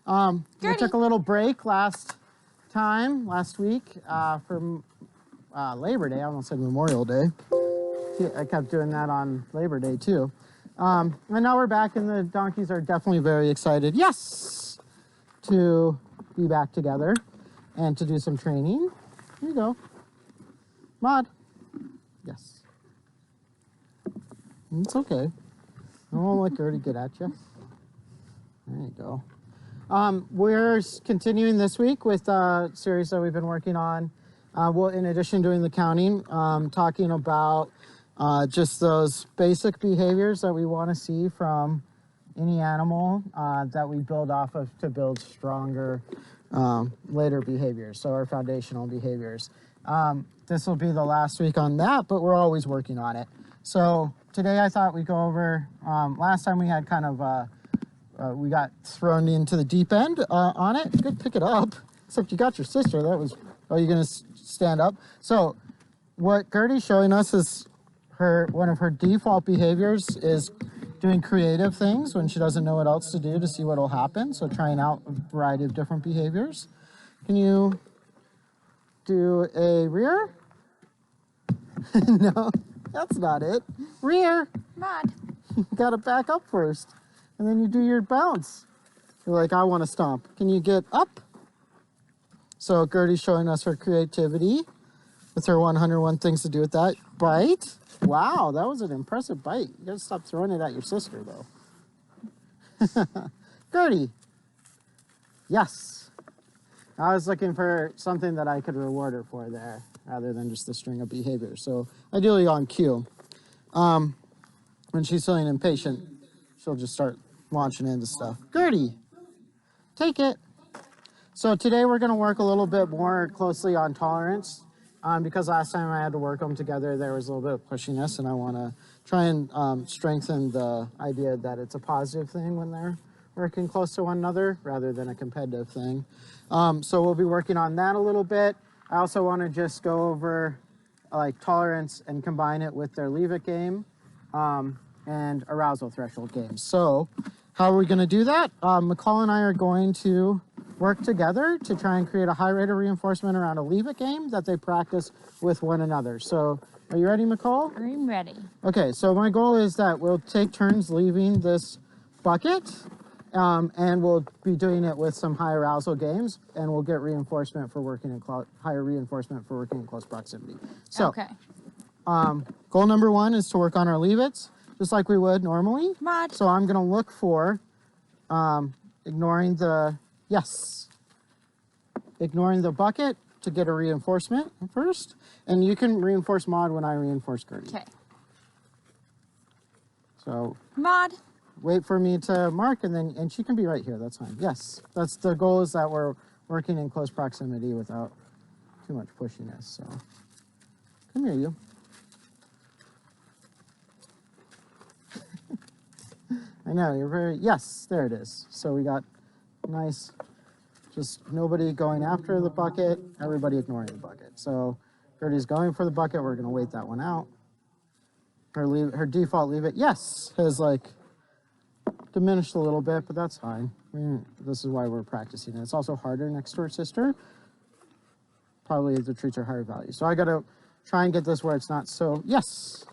We took a little break last week for Labor Day. I almost said Memorial Day. I kept doing that on Labor Day too. And now we're back, and the donkeys are definitely very excited, yes, to be back together and to do some training. Here you go. Maud. Yes. It's okay. I won't let Gertie get at you. There you go. We're continuing this week with a series that we've been working on. Well, in addition to doing the counting, talking about just those basic behaviors that we want to see from any animal that we build off of to build stronger later behaviors, so our foundational behaviors. This will be the last week on that, but we're always working on it. So today I thought we'd go over, last time we had kind of, we got thrown into the deep end on it. Good, pick it up, except you got your sister. That was, oh, you're gonna stand up? So what Gertie's showing us is one of her default behaviors is doing creative things when she doesn't know what else to do to see what will happen. So trying out a variety of different behaviors. Can you do a rear? No, that's not it. Rear. Maud. You gotta back up first. And then you do your bounce. You're like, I want to stomp. Can you get up? So Gertie's showing us her creativity with her 101 things to do with that. Bite. Wow, that was an impressive bite. You gotta stop throwing it at your sister, though. Gertie. Yes. I was looking for something that I could reward her for there, rather than just the string of behaviors. So ideally on cue. When she's feeling impatient, she'll just start launching into stuff. Gertie, take it. So today we're going to work a little bit more closely on tolerance because last time I had to work them together, there was a little bit of pushiness, and I want to try and strengthen the idea that it's a positive thing when they're working close to one another rather than a competitive thing. So we'll be working on that a little bit. I also want to just go over like tolerance and combine it with their leave it game and arousal threshold games. So how are we going to do that? McCall and I are going to work together to try and create a high rate of reinforcement around a leave it game that they practice with one another. So are you ready, McCall? I'm ready. Okay, so my goal is that we'll take turns leaving this bucket and we'll be doing it with some high arousal games, and we'll get reinforcement for working in higher reinforcement for working in close proximity. So, okay. Goal number 1 is to work on our leave-its, just like we would normally. Maud. So I'm going to look for ignoring the bucket to get a reinforcement first, and you can reinforce Maud when I reinforce Gertie. Okay. So Maud. Wait for me to mark, and she can be right here. That's fine. Yes, that's the goal, is that we're working in close proximity without too much pushiness. So come here, you. I know, you're very, yes, there it is. So we got nice, just nobody going after the bucket, everybody ignoring the bucket. So Gertie's going for the bucket. We're going to wait that one out. Her default leave it, yes, has like diminished a little bit, but that's fine. This is why we're practicing it. It's also harder next to her sister. Probably the treats are higher value. So I got to try and get this where it's not so, yes.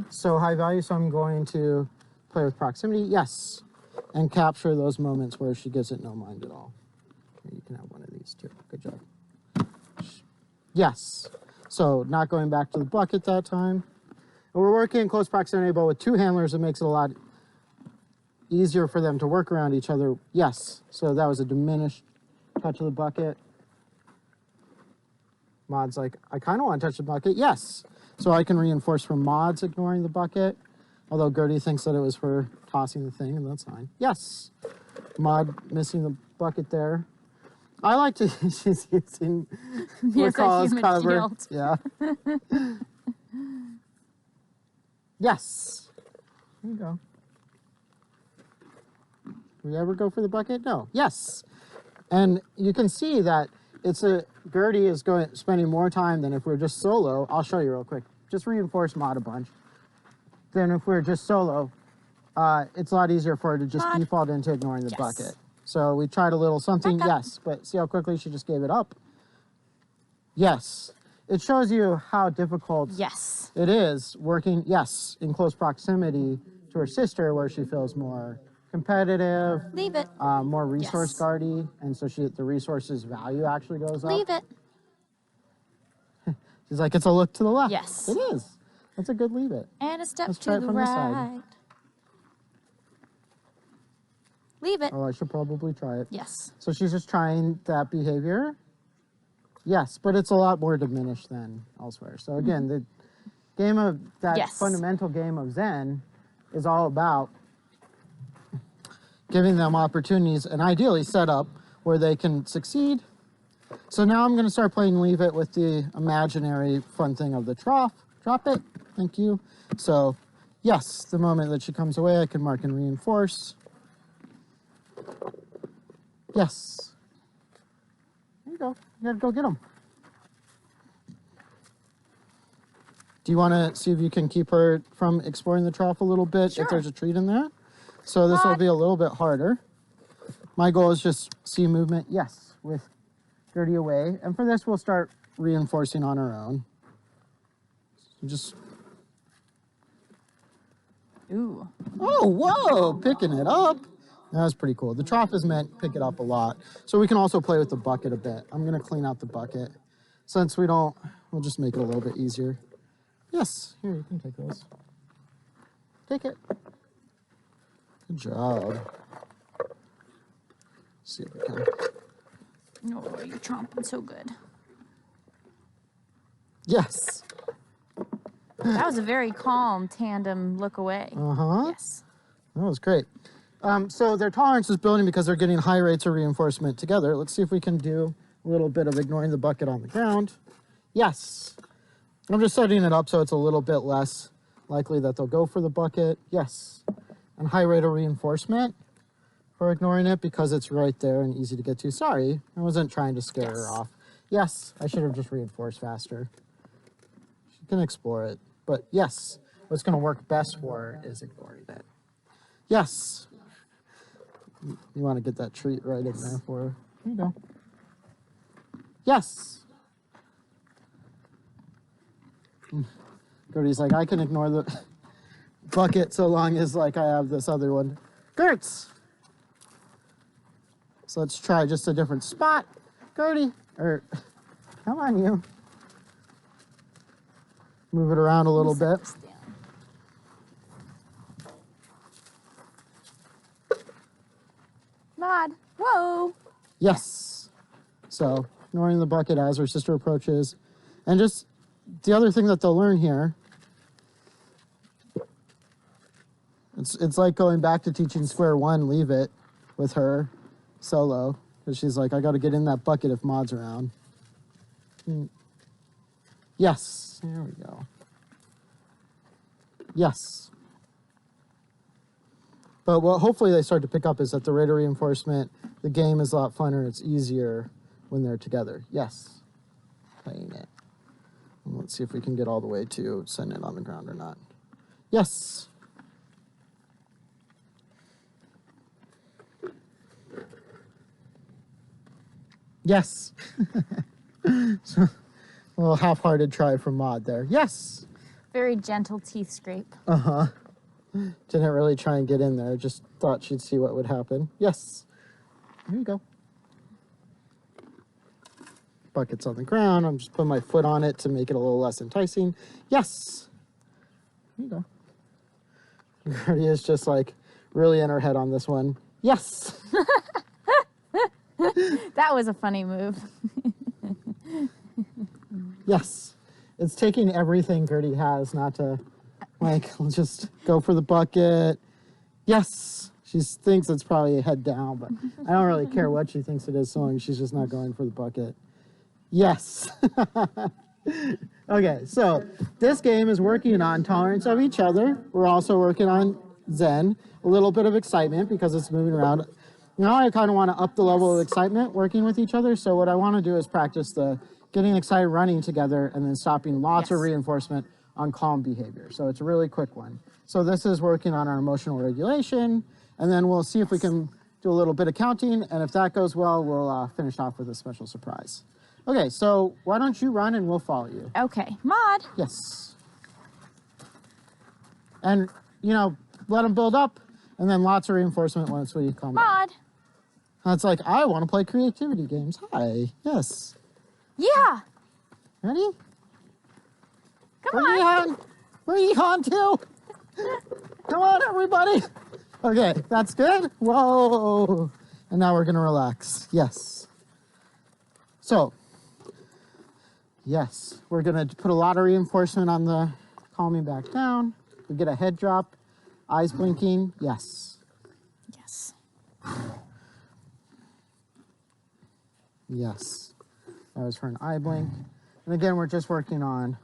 So high value, so I'm going to play with proximity, yes, and capture those moments where she gives it no mind at all. Okay, you can have one of these too. Good job. Yes. So not going back to the bucket that time. And we're working in close proximity, but with 2 handlers, it makes it a lot easier for them to work around each other. Yes. So that was a diminished touch of the bucket. Maud's like, I kind of want to touch the bucket. Yes. So I can reinforce from Maud's ignoring the bucket, although Gertie thinks that it was for tossing the thing, and that's fine. Yes. Maud missing the bucket there. I like to, she's using McCall's cover. Shield. Yeah. Yes. There you go. Do we ever go for the bucket? No. Yes. And you can see that Gertie is spending more time than if we're just solo. I'll show you real quick. Just reinforce Maud a bunch. Then if we're just solo, it's a lot easier for her to just default into ignoring the bucket. So we tried a little something, yes, but see how quickly she just gave it up? Yes. It shows you how difficult it is working, in close proximity to her sister, where she feels more competitive, Leave it. more resource guardy, and so the resources value actually goes up. Leave it. She's like, it's a look to the left. Yes. It is. That's a good leave it. And a step Let's try to it the from right. this side. Leave it. Oh, I should probably try it. Yes. So she's just trying that behavior. Yes, but it's a lot more diminished than elsewhere. So again, the game of that fundamental game of Zen is all about giving them opportunities and ideally set up where they can succeed. So now I'm going to start playing Leave It with the imaginary fun thing of the trough. Drop it. Thank you. So yes, the moment that she comes away, I can mark and reinforce. Yes. There you go. You gotta go get them. Do you want to see if you can keep her from exploring the trough a little bit if there's a treat in there? So this will be a little bit harder. My goal is just see movement, yes, with Gertie away. And for this, we'll start reinforcing on our own. So just... Ooh. Oh, whoa, picking it up. That was pretty cool. The trough is meant to pick it up a lot. So we can also play with the bucket a bit. I'm going to clean out the bucket. Since we don't, we'll just make it a little bit easier. Yes, here, you can take those. Take it. Good job. Let's see if we can. No, you're chomping so good. Yes. That was a very calm tandem look away. Uh-huh. Yes. That was great. So their tolerance is building because they're getting high rates of reinforcement together. Let's see if we can do a little bit of ignoring the bucket on the ground. Yes. I'm just setting it up so it's a little bit less likely that they'll go for the bucket. Yes. And high rate of reinforcement for ignoring it because it's right there and easy to get to. Sorry, I wasn't trying to scare her off. Yes, I should have just reinforced faster. She can explore it. But yes, what's going to work best for her is ignoring it. Yes. You want to get that treat right in there for her. Here you go. Yes. Gertie's like, I can ignore the bucket so long as like I have this other one. Gertz. So let's try just a different spot. Gertie, come on you. Move it around a little bit. Maud, whoa. Yes. So ignoring the bucket as her sister approaches. And just the other thing that they'll learn here, it's like going back to teaching square one, Leave It with her solo. Because she's like, I got to get in that bucket if Maud's around. Yes. There we go. Yes. But what hopefully they start to pick up is that the rate of reinforcement, the game is a lot funner. It's easier when they're together. Yes. Playing it. And let's see if we can get all the way to send it on the ground or not. Yes. Yes. So, a little half-hearted try from Maud there. Yes. Very gentle teeth scrape. Uh-huh. Didn't really try and get in there. Just thought she'd see what would happen. Yes. Here you go. Bucket's on the ground. I'm just putting my foot on it to make it a little less enticing. Yes. Here you go. Gertie is just like really in her head on this one. Yes. That was a funny move. Yes. It's taking everything Gertie has not to, like, just go for the bucket. Yes. She thinks it's probably a head down, but I don't really care what she thinks it is, so long as she's just not going for the bucket. Yes. Okay, so this game is working on tolerance of each other. We're also working on Zen, a little bit of excitement because it's moving around. Now I kind of want to up the level of excitement working with each other. So what I want to do is practice the getting excited running together and then stopping lots of reinforcement on calm behavior. So it's a really quick one. So this is working on our emotional regulation, and then we'll see if we can do a little bit of counting, and if that goes well, we'll finish off with a special surprise. Okay, so why don't you run and we'll follow you. Okay. Maud. Yes. And, you know, let them build up, and then lots of reinforcement once we calm down. Maud. It's like, I want to play creativity games. Hi. Yes. Yeah. Ready? Come on. Where are you on to? Come on, everybody. Okay, that's good. Whoa. And now we're going to relax. Yes. So, yes, we're going to put a lot of reinforcement on the calming back down. We get a head drop, eyes blinking. Yes. Yes. Yes. That was for an eye blink. And again, we're just working on,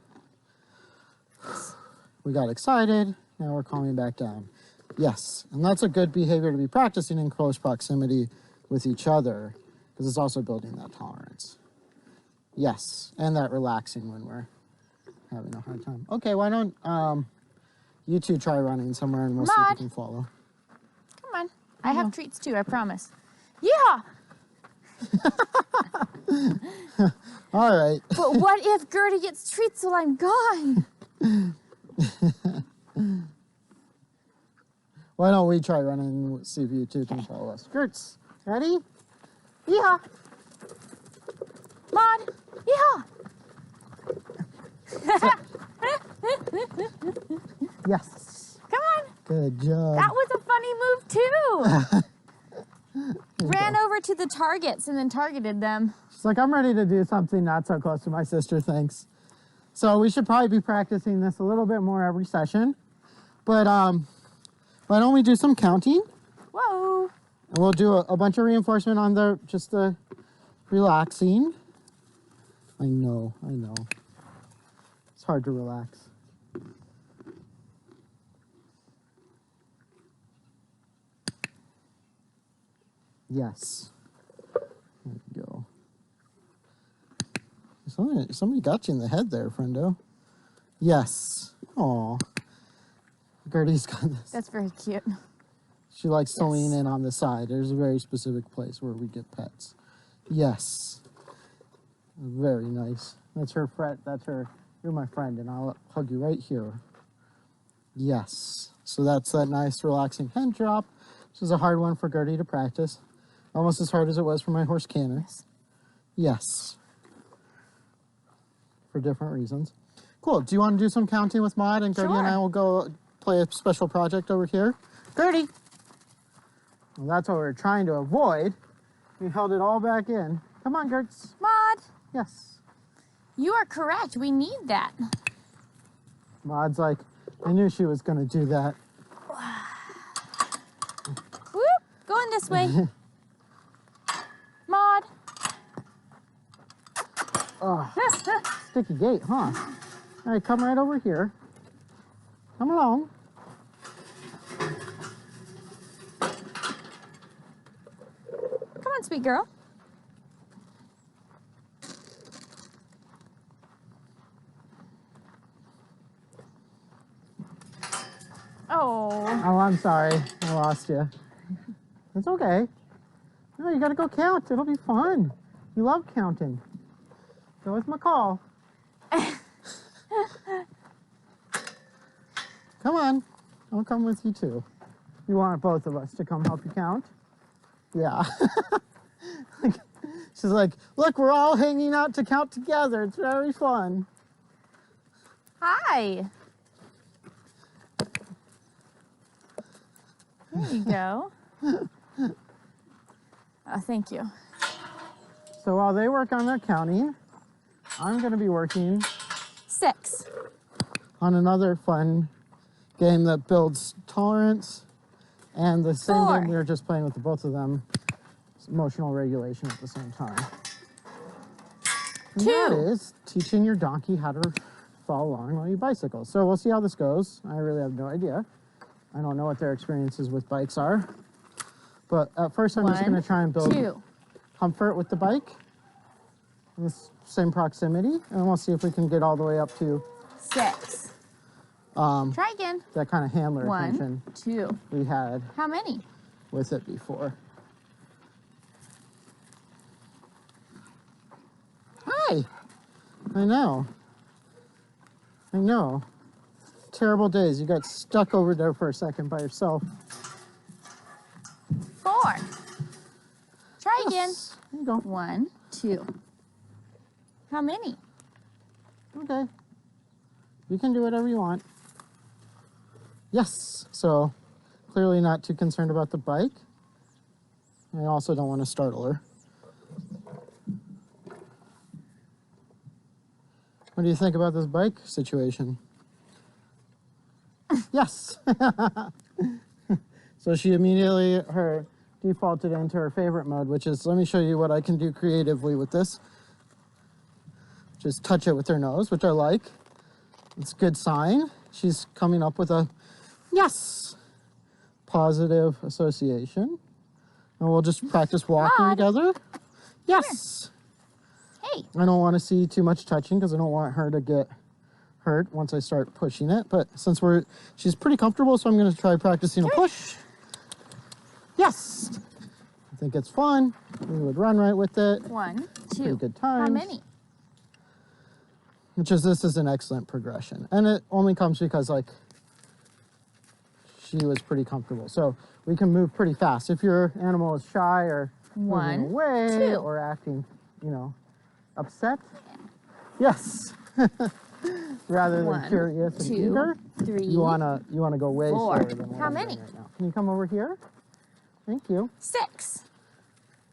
we got excited, now we're calming back down. Yes, and that's a good behavior to be practicing in close proximity with each other, because it's also building that tolerance. Yes, and that relaxing when we're having a hard time. Okay, why don't you two try running somewhere and we'll see if we can follow. Come on. I have treats too, I promise. Yeah. All right. But what if Gertie gets treats while I'm gone? Why don't we try running and see if you two can follow us. Gertz, ready? Yeah. Maud. Yeah. Yes. Come on. Good job. That was a funny move too. Ran over to the targets and then targeted them. She's like, I'm ready to do something not so close to my sister, thanks. So we should probably be practicing this a little bit more every session. But why don't we do some counting? Whoa. And we'll do a bunch of reinforcement on the relaxing. I know. It's hard to relax. Yes. There we go. Somebody got you in the head there, friendo. Yes. Aw. Gertie's got this. That's very cute. She likes to lean in on the side. There's a very specific place where we get pets. Yes. Very nice. That's her friend. That's her. You're my friend, and I'll hug you right here. Yes. So that's that nice, relaxing head drop. This is a hard one for Gertie to practice. Almost as hard as it was for my horse Cannon. Yes. For different reasons. Cool. Do you want to do some counting with Maud, and Gertie and I will go play a special project over here? Gertie! Well, that's what we're trying to avoid. We held it all back in. Come on, Gertz. Maud. Yes. You are correct. We need that. Maud's like, I knew she was going to do that. Whoop. Going this way. Maud. Oh, sticky gate, huh? All right, come right over here. Come along. Come on, sweet girl. Oh. Oh, I'm sorry. I lost you. It's okay. No, you gotta go count. It'll be fun. You love counting. So is McCall. Come on. I'll come with you too. You want both of us to come help you count? Yeah. She's like, look, we're all hanging out to count together. It's very fun. Hi. There you go. Oh, thank you. So while they work on their counting, I'm going to be working 6. on another fun game that builds tolerance, and the same 4. game we were just playing with both of them, emotional regulation at the same time. And 2. that is teaching your donkey how to follow along while you bicycle. So we'll see how this goes. I really have no idea. I don't know what their experiences with bikes are. But at first I'm just going to try and build 2. comfort with the bike in the same proximity, and we'll see if we can get all the way up to 6. Try again. that kind of handler attention 1, 2. we had How many? with it before. Hi. I know. Terrible days. You got stuck over there for a second by yourself. 4. Try again. Yes. There you go. 1, 2. How many? Okay. You can do whatever you want. Yes. So clearly not too concerned about the bike. I also don't want to startle her. What do you think about this bike situation? Yes. So she immediately defaulted into her favorite mode, which is, let me show you what I can do creatively with this. Just touch it with her nose, which I like. It's a good sign. She's coming up with a yes, positive association. And we'll just practice walking Maud. together. Yes. Hey. I don't want to see too much touching because I don't want her to get hurt once I start pushing it. But since she's pretty comfortable, so I'm going to try practicing a push. Yes. I think it's fun. We would run right with it. 1, 2. Pretty good times. How many? This is an excellent progression. And it only comes because like she was pretty comfortable. So we can move pretty fast. If your animal is shy or moving 1, away 2. or acting, upset. Yes. Rather than 1, curious and 2, eager. 3. You wanna go way 4. slower than what How I'm many? doing right now. Can you come over here? Thank you. 6.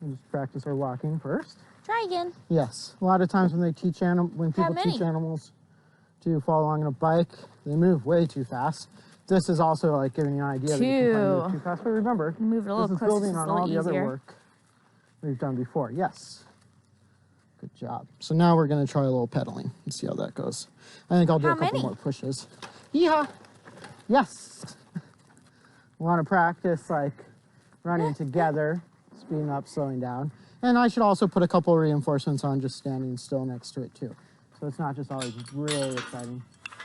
And just practice her walking first. Try again. Yes. A lot of times when people teach animals to follow along on a bike, they move way too fast. This is also like giving you an idea that you can kind of move too fast. But remember, Move it a little this is closer. building It's a on little all the other easier. work we've done before. Yes. Good job. So now we're going to try a little pedaling and see how that goes. I think I'll do How a couple many? more pushes. Yeah. Yes. We want to practice like running together, speeding up, slowing down. And I should also put a couple of reinforcements on just standing still next to it too. So it's not just always really exciting.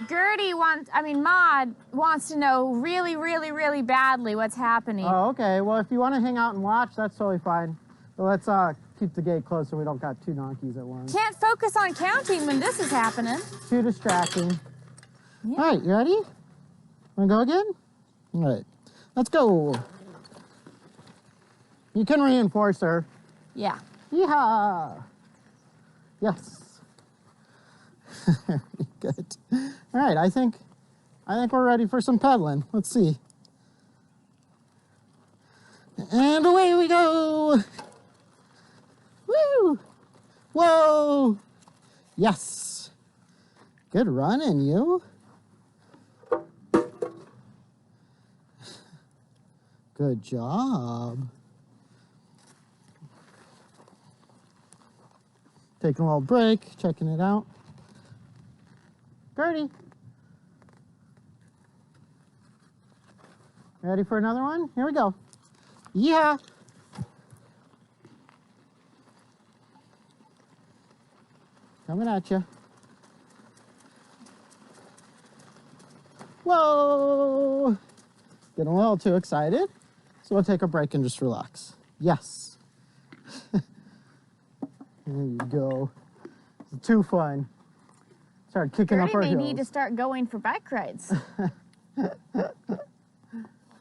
Maud wants to know really, really, really badly what's happening. Oh, okay. Well, if you want to hang out and watch, that's totally fine. But let's keep the gate closed so we don't got two donkeys at once. Can't focus on counting when this is happening. Too distracting. Yeah. All right, you ready? Want to go again? All right, let's go. You can reinforce her. Yeah. Yeehaw! Yes. Very good. All right, I think we're ready for some pedaling. Let's see. And away we go. Woo! Whoa! Yes. Good running, you. Good job. Taking a little break, checking it out. Gertie. Ready for another one? Here we go. Yeah. Coming at you. Whoa! Getting a little too excited. So we'll take a break and just relax. Yes. There you go. It's too fun. Start kicking up our Gertie may heels. need to start going for bike rides.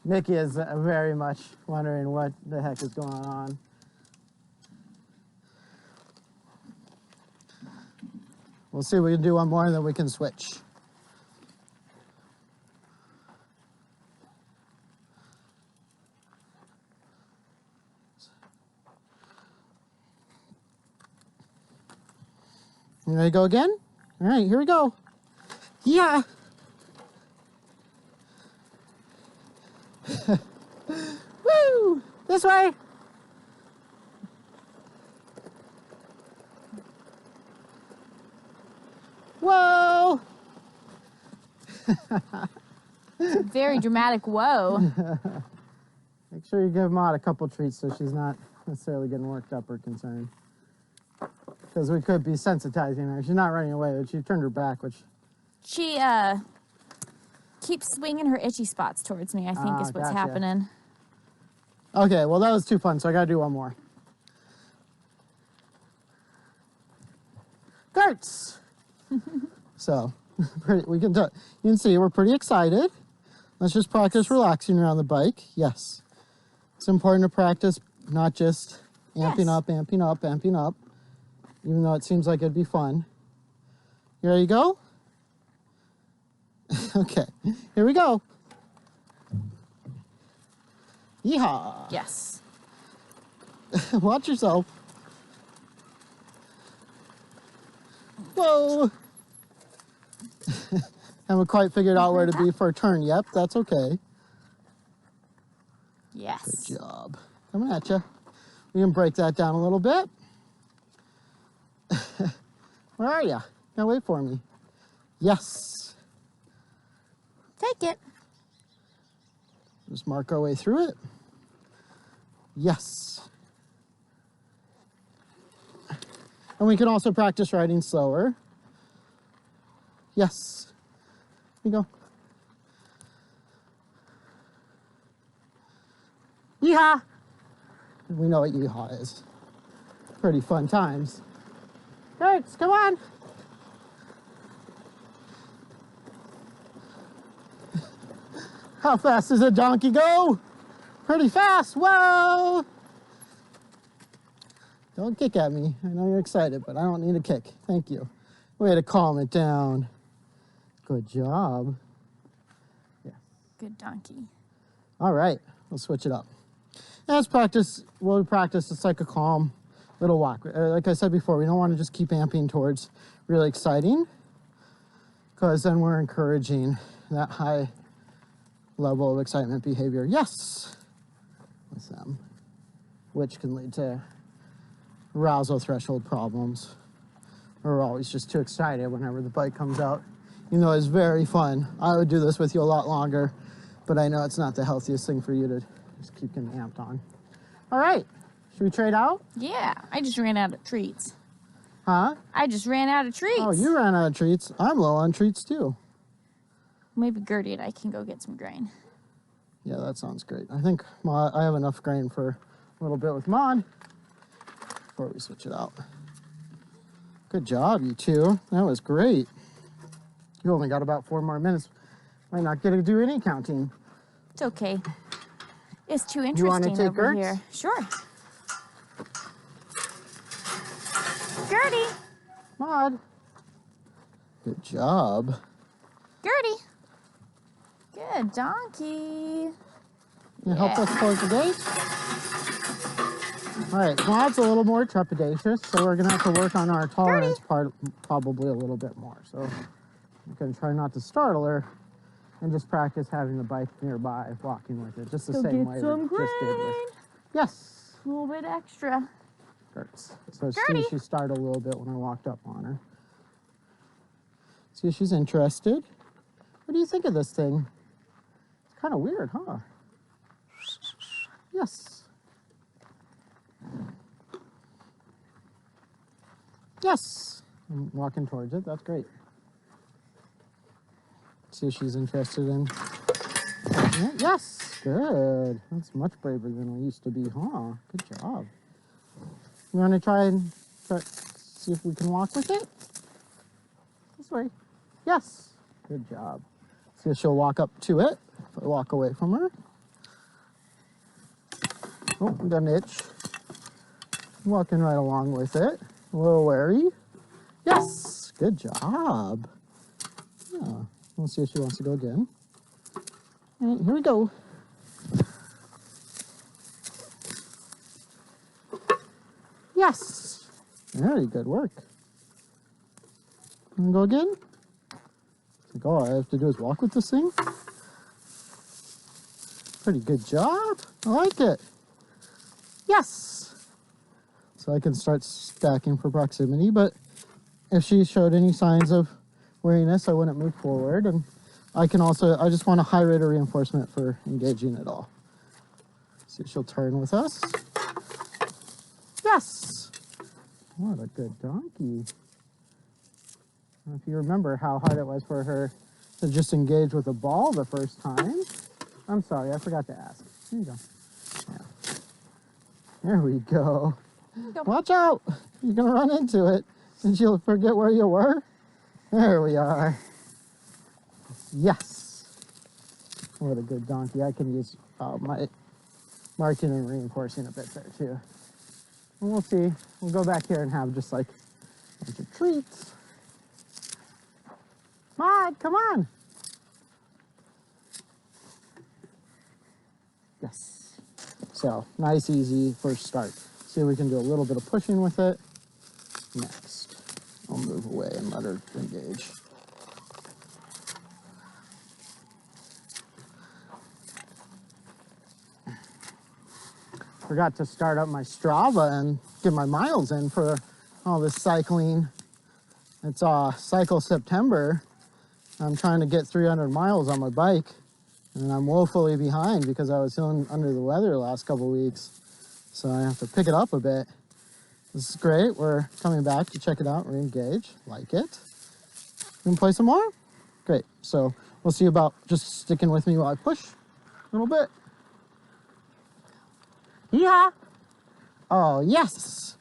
Mickey is very much wondering what the heck is going on. We'll see if we can do one more and then we can switch. You ready to go again? All right, here we go. Yeah. Woo! This way. Whoa! Very dramatic whoa. Make sure you give Maud a couple treats so she's not necessarily getting worked up or concerned. Because we could be sensitizing her. She's not running away, but she turned her back, which... She, keeps swinging her itchy spots towards me, I think is what's Gotcha. happening. Okay, well, that was too fun, so I got to do one more. Darts! So, you can see we're pretty excited. Let's just practice relaxing around the bike. Yes. It's important to practice, not just amping up, amping up, amping up, even though it seems like it'd be fun. You ready to go? Okay, here we go. Yeehaw! Yes. Watch yourself. Whoa! Haven't quite figured out where to be for a turn yet. That's okay. Yes. Good job. Coming at you. We can break that down a little bit. Where are you? Now wait for me. Yes. Take it. Just mark our way through it. Yes. And we can also practice riding slower. Yes. Here you go. Yeehaw! We know what yeehaw is. Pretty fun times. Kurtz, come on! How fast does a donkey go? Pretty fast, whoa! Don't kick at me. I know you're excited, but I don't need a kick. Thank you. Way to calm it down. Good job. Yeah. Good donkey. All right, we'll switch it up. Let's practice. We'll practice just like a calm little walk. Like I said before, we don't want to just keep amping towards really exciting, because then we're encouraging that high level of excitement behavior. Yes, with them, which can lead to arousal threshold problems. We're always just too excited whenever the bike comes out. You know, it's very fun. I would do this with you a lot longer, but I know it's not the healthiest thing for you to just keep getting amped on. All right, should we trade out? Yeah, I just ran out of treats. Huh? I just ran out of treats. Oh, you ran out of treats. I'm low on treats too. Maybe Gertie and I can go get some grain. Yeah, that sounds great. I think I have enough grain for a little bit with Maud before we switch it out. Good job, you two. That was great. You only got about 4 more minutes. Might not get to do any counting. It's okay. It's too You want to interesting take over Gert's? here. Sure. Gertie! Maud. Good job. Gertie! Good donkey. Can you help us close the gate? All right, Maud's a little more trepidatious, so we're gonna have to work on our tolerance part probably a little bit more. So I'm gonna try not to startle her and just practice having the bike nearby, walking with it, just the Go same get way some we just did with. grain. Yes. A little bit extra. Hurts. So Gertie. she started a little bit when I walked up on her. See if she's interested. What do you think of this thing? It's kind of weird, huh? Yes. Yes. I'm walking towards it. That's great. See if she's interested in. Yeah, yes. Good. That's much braver than we used to be, huh? Good job. You want to try and see if we can walk with it? This way. Yes. Good job. See if she'll walk up to it if I walk away from her. Oh, we got an itch. Walking right along with it. A little wary. Yes. Good job. Yeah. We'll see if she wants to go again. All right, here we go. Yes. Very good work. Want to go again? Like, all I have to do is walk with this thing. Pretty good job. I like it. Yes. So I can start stacking for proximity, but if she showed any signs of wariness, I wouldn't move forward. And I can also, I just want a high rate of reinforcement for engaging it all. See if she'll turn with us. Yes. What a good donkey. If you remember how hard it was for her to just engage with the ball the first time. I'm sorry, I forgot to ask. Here you go. Yeah. There we go. Go. Watch out! You're gonna run into it and you'll forget where you were. There we are. Yes. What a good donkey. I can use my marking and reinforcing a bit there too. And we'll see. We'll go back here and have just like a bunch of treats. Maud, come on. Yes. So, nice, easy first start. See if we can do a little bit of pushing with it. Next, I'll move away and let her engage. Forgot to start up my Strava and get my miles in for all this cycling. It's Cycle September. I'm trying to get 300 miles on my bike, and I'm woefully behind because I was feeling under the weather the last couple weeks. So I have to pick it up a bit. This is great. We're coming back to check it out, re-engage, like it. You can play some more? Great. So we'll see about just sticking with me while I push a little bit. Yeah. Oh, yes.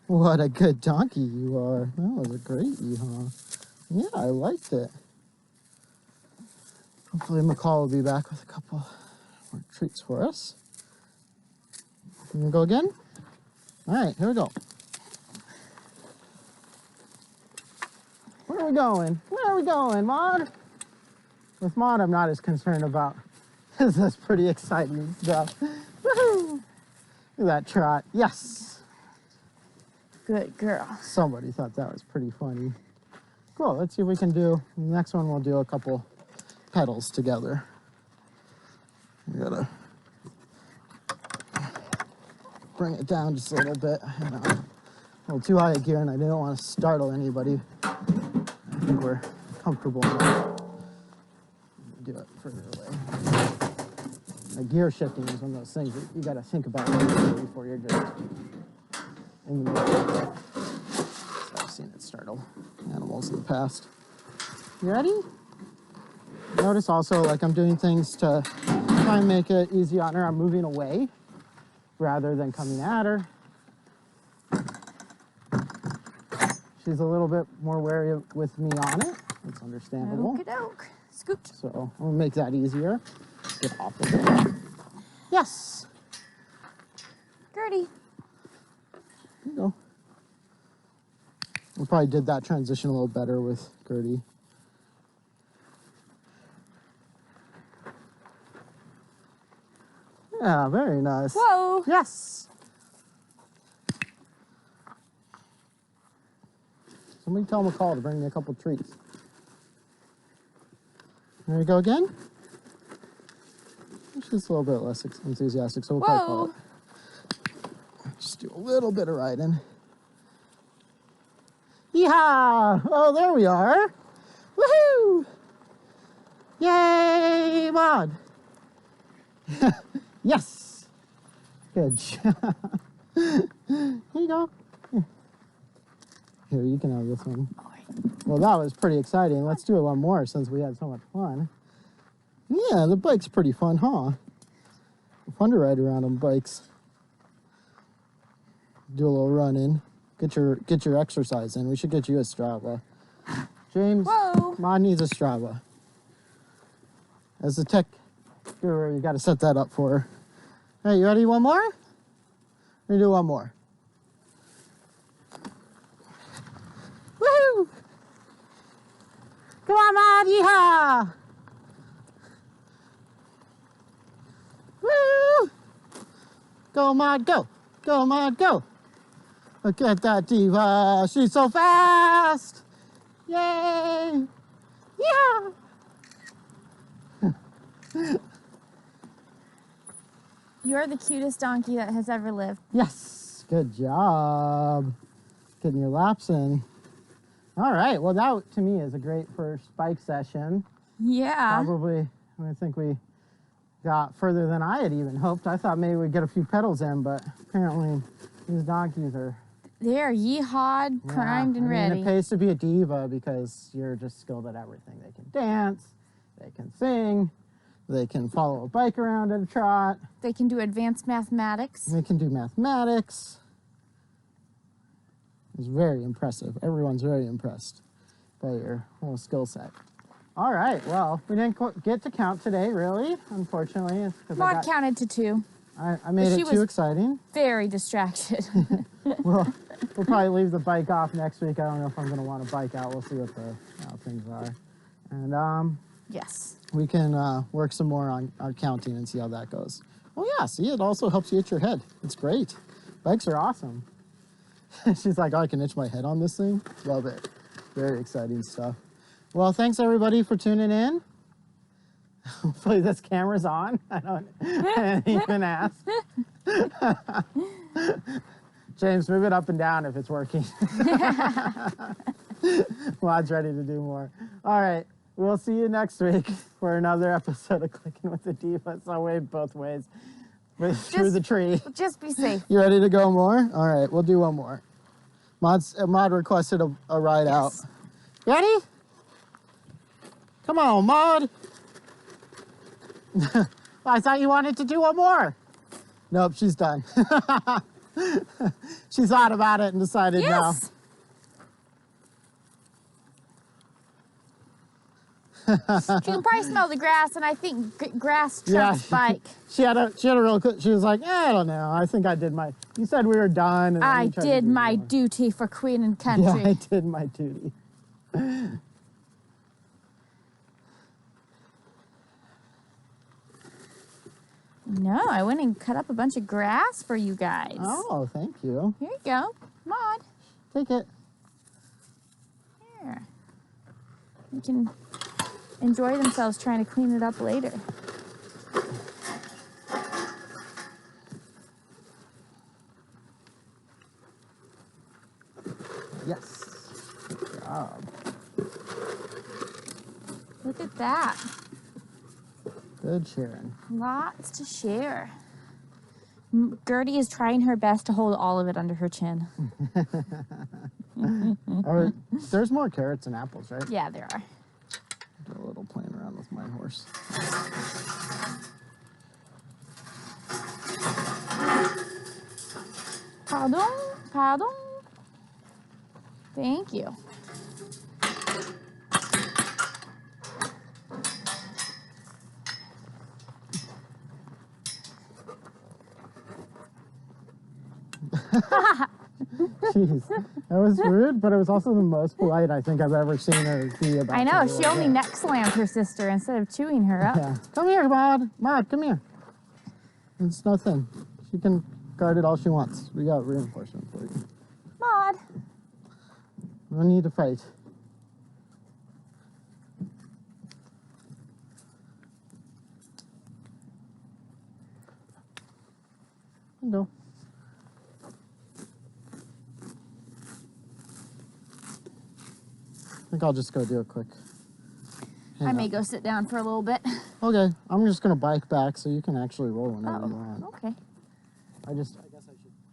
What a good donkey you are. That was a great yeehaw. Yeah, I liked it. Hopefully McCall will be back with a couple more treats for us. Can we go again? All right, here we go. Where are we going? Where are we going, Maud? With Maud, I'm not as concerned about. This is pretty exciting stuff. Woohoo! Look at that trot. Yes. Good girl. Somebody thought that was pretty funny. Cool. Let's see if we can do. The next one, we'll do a couple pedals together. We gotta bring it down just a little bit. I had a little too high a gear, and I didn't want to startle anybody. I think we're comfortable enough. Do it further away. Gear shifting is one of those things that you got to think about before you're just in the middle. So I've seen it startle animals in the past. You ready? Notice also, like, I'm doing things to try and make it easy on her. I'm moving away rather than coming at her. She's a little bit more wary with me on it. It's understandable. Okie-doke. Scoot. So I'm gonna make that easier. Get off of it. Yes. Gertie. There you go. We probably did that transition a little better with Gertie. Yeah, very nice. Whoa. Yes. Somebody tell McCall to bring me a couple treats. There we go again. She's a little bit less enthusiastic, so we'll probably call it. Just do a little bit of riding. Yeehaw! Oh, there we are. Woohoo! Yay, Maud! Yes! Good job. Here you go. Here, you can have this one. Well, that was pretty exciting. Let's do it one more since we had so much fun. Yeah, the bike's pretty fun, huh? Fun to ride around on bikes. Do a little running. Get your exercise in. We should get you a Strava. James, Whoa. Maud needs a Strava. As a tech guru, you got to set that up for her. Hey, you ready? One more? We do one more. Woohoo! Come on, Maud, yeehaw! Woo! Go, Maud, go! Go, Maud, go! Look at that diva. She's so fast! Yay! Yeah! You're the cutest donkey that has ever lived. Yes! Good job. Getting your laps in. All right. Well, that to me is a great first bike session. Yeah. Probably, I think we got further than I had even hoped. I thought maybe we'd get a few pedals in, but apparently these donkeys are... They are yeehawed, primed, and ready. It pays to be a diva because you're just skilled at everything. They can dance, They can sing. They can follow a bike around at a trot. They can do advanced mathematics. They can do mathematics. It's very impressive. Everyone's very impressed by your whole skill set. All right, well, we didn't get to count today, really, unfortunately. It's 'cause Maud counted to 2. I made it too exciting. Very distracted. We'll probably leave the bike off next week. I don't know if I'm going to want to bike out. We'll see what how things are. And yes. we can work some more on counting and see how that goes. Oh, yeah, see, it also helps you itch your head. It's great. Bikes are awesome. She's like, oh, I can itch my head on this thing. Love it. Very exciting stuff. Well, thanks, everybody, for tuning in. Hopefully this camera's on. I didn't even ask. James, move it up and down if it's working. Maud's ready to do more. All right, we'll see you next week for another episode of Clicking with the Divas. I'll wave both ways through the tree. Just be safe. You ready to go more? All right, we'll do one more. Maud requested a ride out. Ready? Come on, Maud. I thought you wanted to do one more. Nope, she's done. She thought about it and decided no. She can probably smell the grass, and I think grass trumps bike. She had a real good, she was like, I don't know. I think I did my, you said we were done. And I did my duty for Queen and Country. Yeah, I did my duty. No, I went and cut up a bunch of grass for you guys. Oh, thank you. Here you go. Maud. Take it. Here. You can enjoy themselves trying to clean it up later. Yes. Good job. Look at that. Good sharing. Lots to share. Gertie is trying her best to hold all of it under her chin. There's more carrots and apples, right? Yeah, there are. Do a little playing around with my horse. Pardon? Pardon? Thank you. Jeez, that was rude, but it was also the most polite I think I've ever seen her be about. I know, she only neck slammed her sister instead of chewing her up. Yeah. Come here, Maud. Maud, come here. It's nothing. She can guard it all she wants. We got reinforcement for you. Maud. No need to fight. No. I think I'll just go do a quick. I may go sit down for a little bit. Okay, I'm just gonna bike back so you can actually roll whenever you want. Okay. I guess I should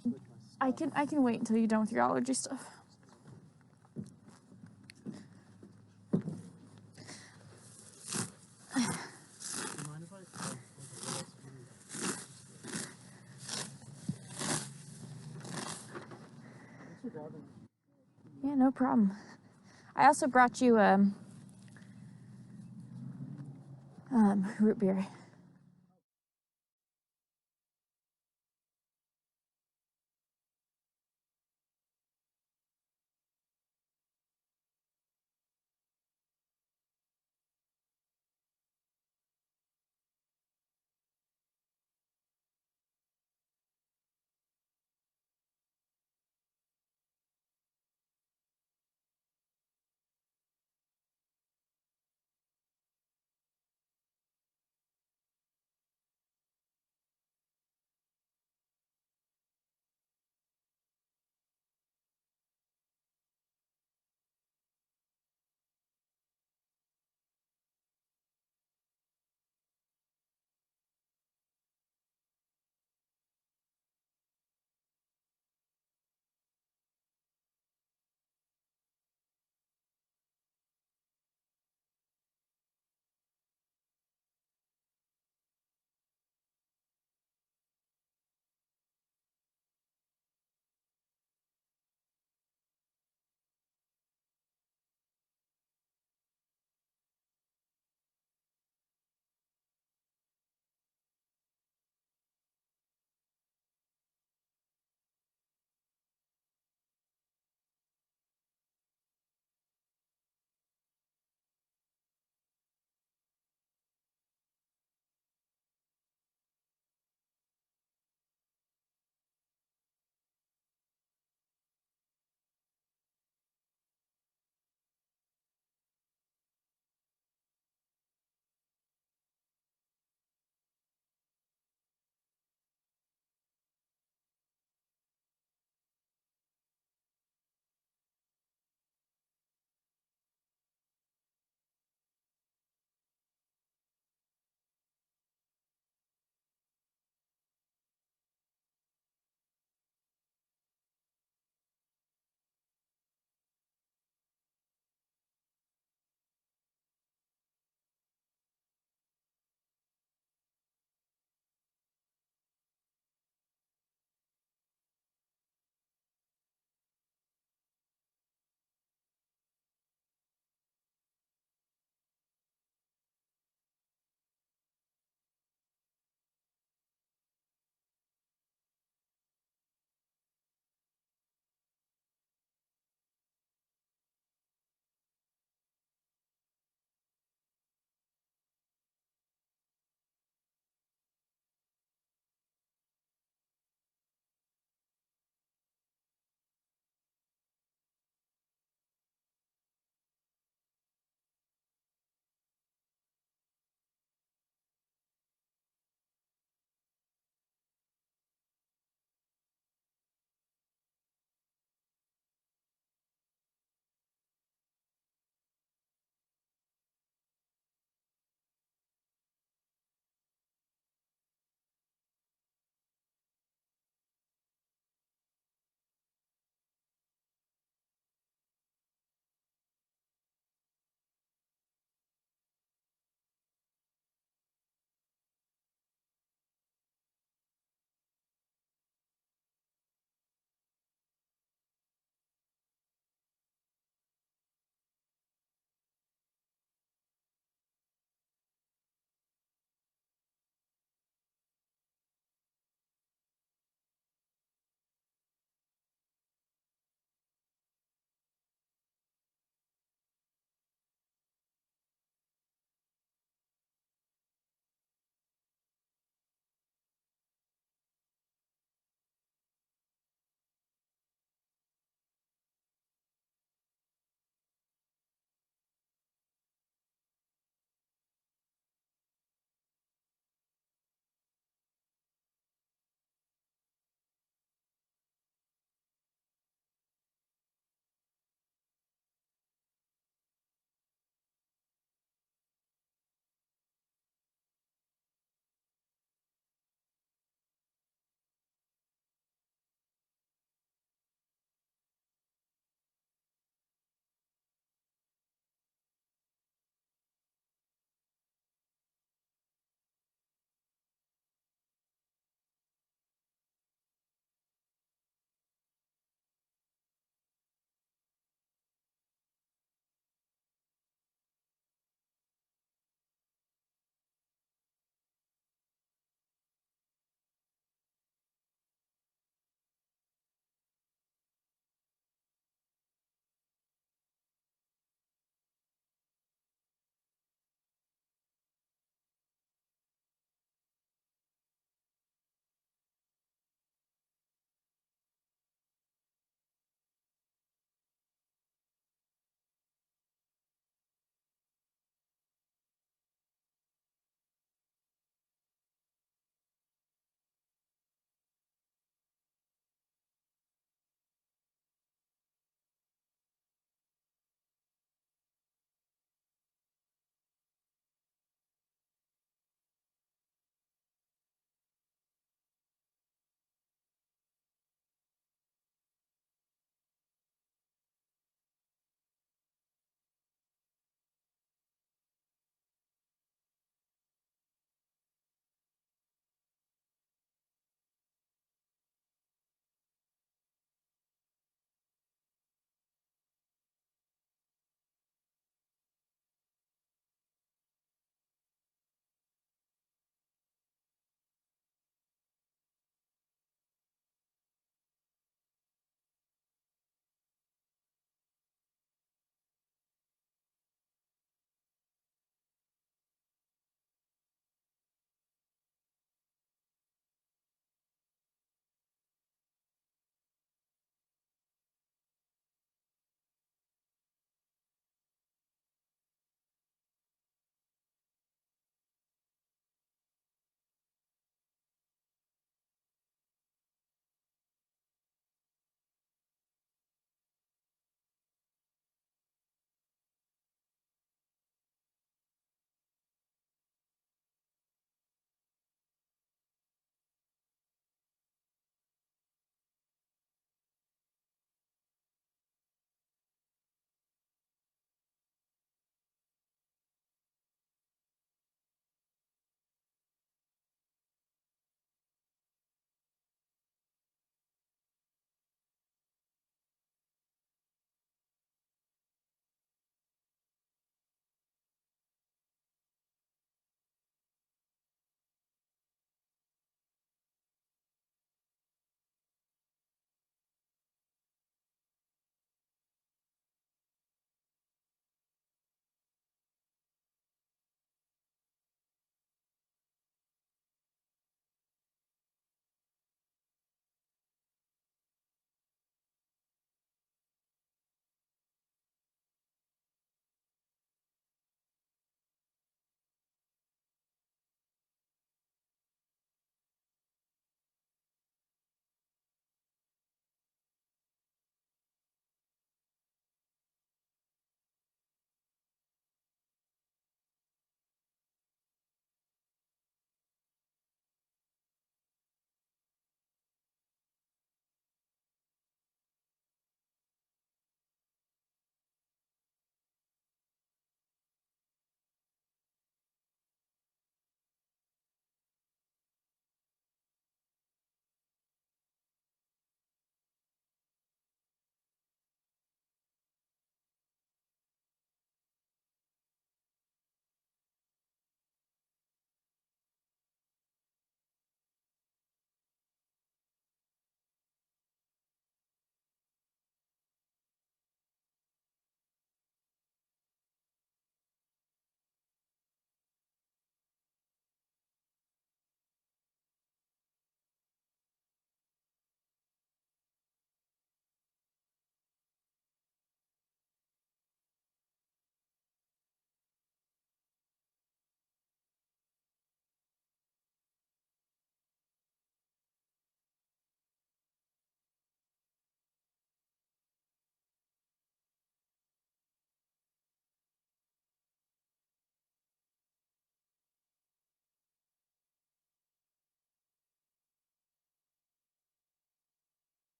switch my stuff. I can wait until you're done with your allergy stuff. Yeah, no problem. I also brought you root beer.